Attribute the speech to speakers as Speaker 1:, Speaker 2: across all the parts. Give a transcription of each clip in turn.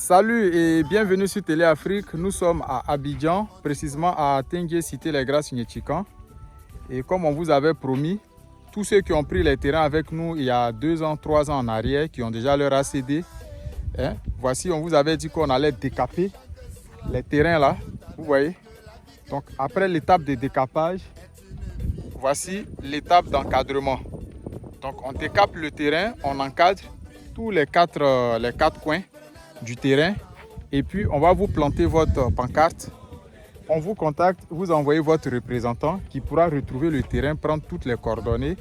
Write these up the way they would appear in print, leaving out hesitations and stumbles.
Speaker 1: Salut et bienvenue sur Télé Afrique. Nous sommes à Abidjan, précisément à Tengue, cité Les Grâces Signétican. Et comme on vous avait promis, tous ceux qui ont pris les terrains avec nous il y a 2 ans, 3 ans en arrière, qui ont déjà leur ACD, voici, on vous avait dit qu'on allait décaper les terrains là, vous voyez. Donc après l'étape de décapage, voici l'étape d'encadrement. Donc on décape le terrain, on encadre tous les quatre coins du terrain et puis on va vous planter votre pancarte. On vous contacte, vous envoyez votre représentant qui pourra retrouver le terrain, prendre toutes les coordonnées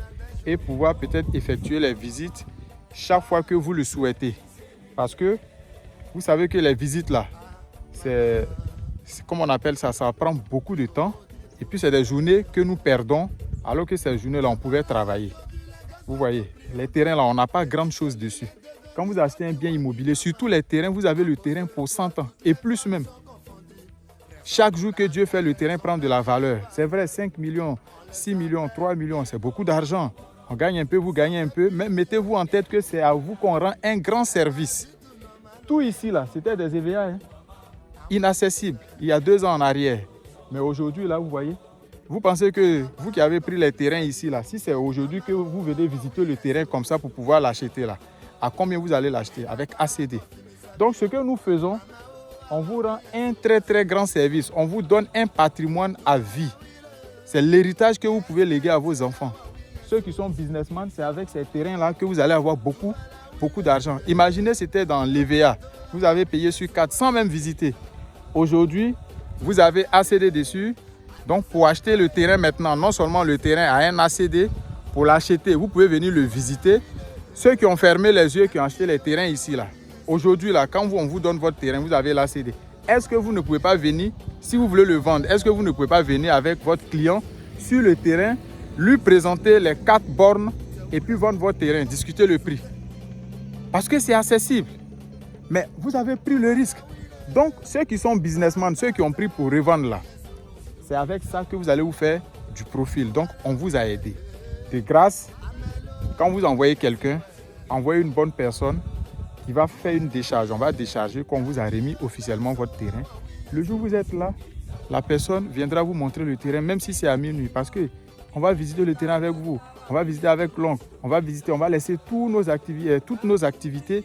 Speaker 1: et pouvoir peut-être effectuer les visites chaque fois que vous le souhaitez. Parce que vous savez que les visites là, c'est comme on appelle ça, ça prend beaucoup de temps et puis c'est des journées que nous perdons alors que ces journées là on pouvait travailler. Vous voyez, les terrains là, on n'a pas grand chose dessus. Quand vous achetez un bien immobilier, surtout les terrains, vous avez le terrain pour 100 ans et plus même. Chaque jour que Dieu fait, le terrain prend de la valeur. C'est vrai, 5 millions, 6 millions, 3 millions, c'est beaucoup d'argent. On gagne un peu, vous gagnez un peu, mais mettez-vous en tête que c'est à vous qu'on rend un grand service. Tout ici, là, c'était des EVA inaccessibles il y a 2 ans en arrière. Mais aujourd'hui, là, vous voyez, vous pensez que vous qui avez pris les terrains ici, là, si c'est aujourd'hui que vous venez visiter le terrain comme ça pour pouvoir l'acheter, là, à combien vous allez l'acheter? Avec ACD. Donc, ce que nous faisons, on vous rend un très grand service. On vous donne un patrimoine à vie. C'est l'héritage que vous pouvez léguer à vos enfants. Ceux qui sont businessmen, c'est avec ces terrains-là que vous allez avoir beaucoup d'argent. Imaginez, c'était dans l'EVA. Vous avez payé sur 4 sans même visiter. Aujourd'hui, vous avez ACD dessus. Donc, pour acheter le terrain maintenant, non seulement le terrain a un ACD, pour l'acheter, vous pouvez venir le visiter. Ceux qui ont fermé les yeux, qui ont acheté les terrains ici, là, aujourd'hui, là, quand on vous donne votre terrain, vous avez l'ACD. Est-ce que vous ne pouvez pas venir, si vous voulez le vendre, est-ce que vous ne pouvez pas venir avec votre client sur le terrain, lui présenter les 4 bornes et puis vendre votre terrain, discuter le prix? Parce que c'est accessible. Mais vous avez pris le risque. Donc, ceux qui sont businessmen, ceux qui ont pris pour revendre là, c'est avec ça que vous allez vous faire du profil. Donc, on vous a aidé. De grâce, quand vous envoyez quelqu'un, envoyez une bonne personne qui va faire une décharge. On va décharger qu'on vous a remis officiellement votre terrain. Le jour où vous êtes là, la personne viendra vous montrer le terrain, même si c'est à minuit, parce qu'on va visiter le terrain avec vous, on va visiter avec l'oncle, on va laisser toutes nos activités.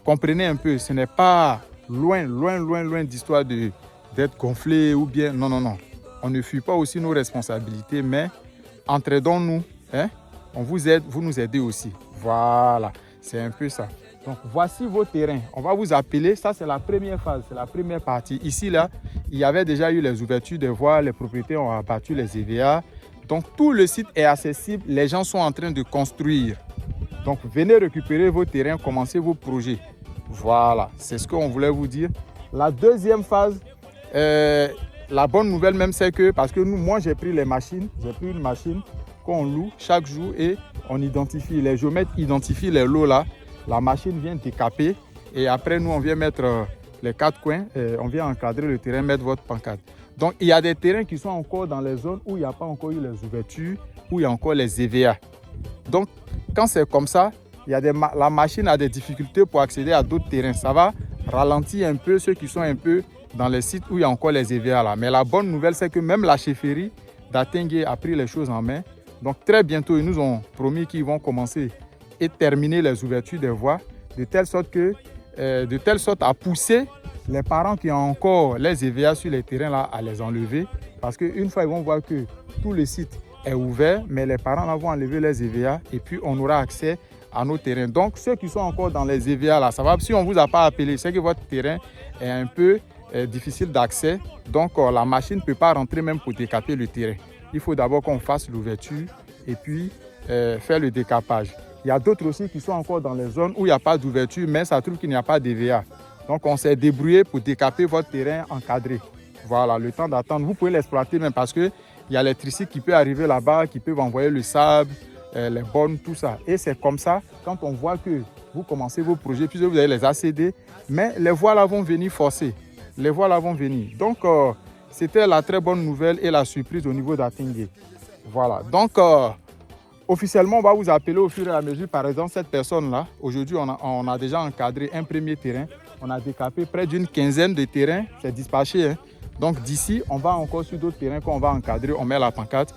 Speaker 1: Comprenez un peu, ce n'est pas loin d'histoire d'être gonflé ou bien... Non. On ne fuit pas aussi nos responsabilités, mais entraidons-nous, on vous aide, vous nous aidez aussi. Voilà, c'est un peu ça. Donc, voici vos terrains. On va vous appeler. Ça, c'est la première phase, c'est la première partie. Ici, là, il y avait déjà eu les ouvertures de voies. Les propriétaires ont abattu les EVA. Donc, tout le site est accessible. Les gens sont en train de construire. Donc, venez récupérer vos terrains, commencez vos projets. Voilà, c'est ce qu'on voulait vous dire. La deuxième phase, la bonne nouvelle même, c'est que, parce que moi, j'ai pris une machine qu'on loue chaque jour et on identifie, les géomètres identifient les lots là. La machine vient décaper et après nous on vient mettre les 4 coins, on vient encadrer le terrain, mettre votre pancarte. Donc il y a des terrains qui sont encore dans les zones où il n'y a pas encore eu les ouvertures, où il y a encore les EVA. Donc quand c'est comme ça, la machine a des difficultés pour accéder à d'autres terrains. Ça va ralentir un peu ceux qui sont un peu dans les sites où il y a encore les EVA là. Mais la bonne nouvelle, c'est que même la chefferie d'Atengue a pris les choses en main. Donc très bientôt, ils nous ont promis qu'ils vont commencer et terminer les ouvertures des voies de telle sorte à pousser les parents qui ont encore les EVA sur les terrains là à les enlever. Parce qu'une fois ils vont voir que tout le site est ouvert, mais les parents là vont enlever les EVA et puis on aura accès à nos terrains. Donc ceux qui sont encore dans les EVA là, ça va, si on ne vous a pas appelé, c'est que votre terrain est un peu difficile d'accès. Donc la machine ne peut pas rentrer même pour décaper le terrain. Il faut d'abord qu'on fasse l'ouverture et puis faire le décapage. Il y a d'autres aussi qui sont encore dans les zones où il n'y a pas d'ouverture, mais ça trouve qu'il n'y a pas d'EVA. Donc on s'est débrouillé pour décaper votre terrain encadré. Voilà, le temps d'attendre, vous pouvez l'exploiter même parce qu'il y a l'électricité qui peut arriver là-bas, qui peut envoyer le sable, les bornes, tout ça. Et c'est comme ça, quand on voit que vous commencez vos projets, puis vous avez les ACD, mais les voies là vont venir forcer. Les voies là vont venir. Donc, c'était la très bonne nouvelle et la surprise au niveau d'Atengue. Voilà. Donc, officiellement, on va vous appeler au fur et à mesure. Par exemple, cette personne-là, aujourd'hui, on a déjà encadré un premier terrain. On a décapé près d'une quinzaine de terrains, c'est dispatché. Hein. Donc d'ici, on va encore sur d'autres terrains qu'on va encadrer, on met la pancarte,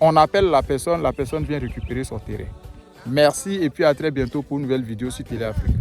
Speaker 1: on appelle la personne vient récupérer son terrain. Merci et puis à très bientôt pour une nouvelle vidéo sur Télé Afrique.